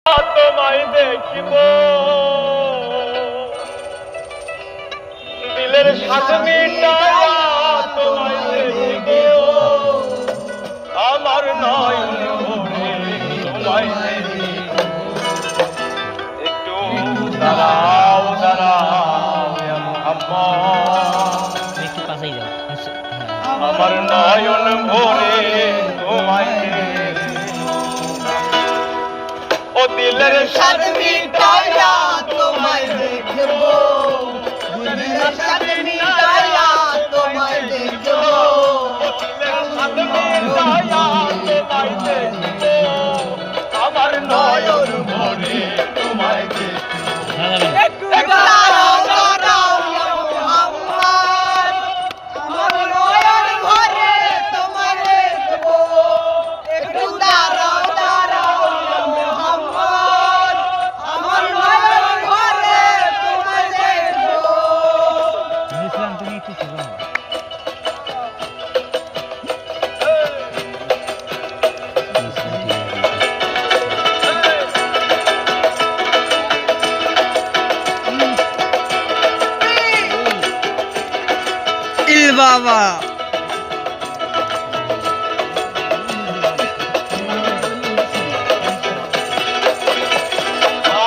তোমায় দেখিব দিলের সাথে মিটায়া তোমায় দেখিব আমার নয়ন ভরে তোমায় দেখিব একটু দাঁড়াও দাঁড়াও একটু কাছেই যাও আমার নয়ন ভরে তোমায় ও দিলের সাথে মিটায়া তোমায় দেখব দিলের সাথে মিটায়া তোমায় দেখব দিলের সাথে মিটায়া তোমায় দেখিব আমার নয়ন ভরে তোমায় দেখিব একটু দাঁড়াও দাঁড়াও মুহাম্মদ আমার নয়ন ভরে তোমায় দেখব একটু দাঁড়াও দাঁড়াও মুহাম্মদ আমার নয়ন ভরে তোমায় দেখব ইসলাম তুমি একটু ছিল বাবা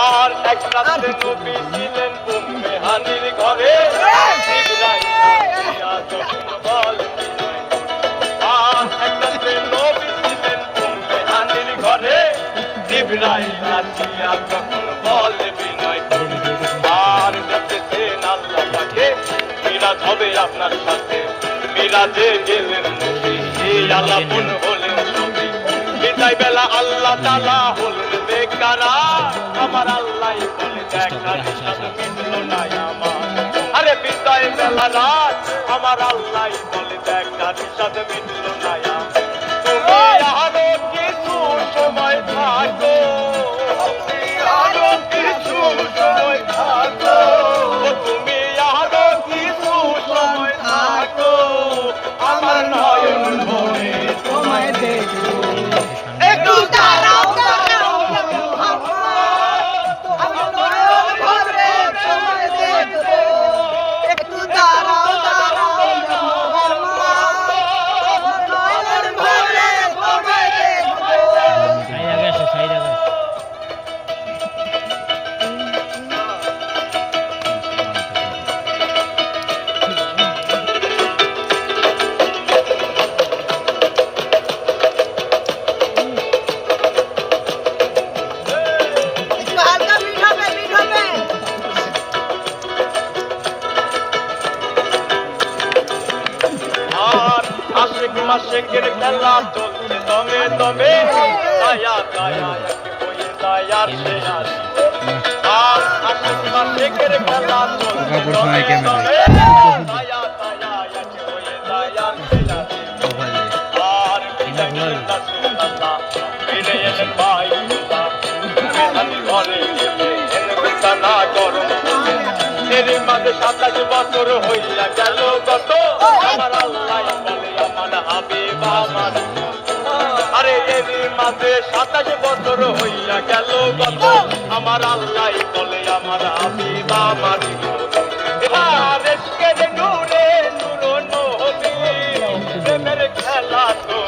আর এক রাতে নবী ছিলেন উম্মে হানির ঘরে ইব্রাহিম আসিয়া যখন বললেন আর এক রাতে নবী ছিলেন উম্মে হানির ঘরে ইব্রাহিম আসিয়া যখন বলে বিনয় আর দেখতেছেন আল্লাহ পাকে মিরাজ হবে আপনার সাথে মিরাজে গেলেন নবী এই আল্লাহ পুন হলেন নবী বিদায় বেলা আল্লাহ তাআলা হলেন বেকারা আমার আল্লাহ বলে দেখা সাথে মিলল না আমার আরে বিদায় বেলা রাত আমার আল্লাহ বলে দেখা সাথে মিলল না আমার তুমি আরো কিছু সময় থাকো তুমি আরো কিছু সময় থাকো তুমি আরো কিছু সময় থাকো আমার নয়ন ভরে তোমায় দেখো একটু দাঁড়াও দাঁড়াও মুহাম্মদ আমার নয়ন ভরে তোমায় দেখব একটু দাঁড়াও দাঁড়াও মুহাম্মদ আমার নয়ন ভরে তোমায় দেখব সাইড আগে আসো সাইড আগে একটু হালকা মিট হবে আর আশিক মাশিকের খেলা চলছে দমে দমে দায়া দায়া হয়ে দায়ার শেষ আর আশিক মাশিকের খেলা চলছে দমে দমে দায়া দায়া হয়ে দায়ার শেষ আর বিদায় নিলেন রাসূলুল্লাহ ফিরে এলেন বাইতুল্লাহ আমি ঘরে গেলে এনে না গরম এর মাঝে 27 বছর হইয়া গেল কত আমার আল্লাহ বলে আমার হাবিব আমার আরে এর মাঝে 27 বছর হইয়া গেল কত আমার আল্লাহ বলে আমার হাবিব আমার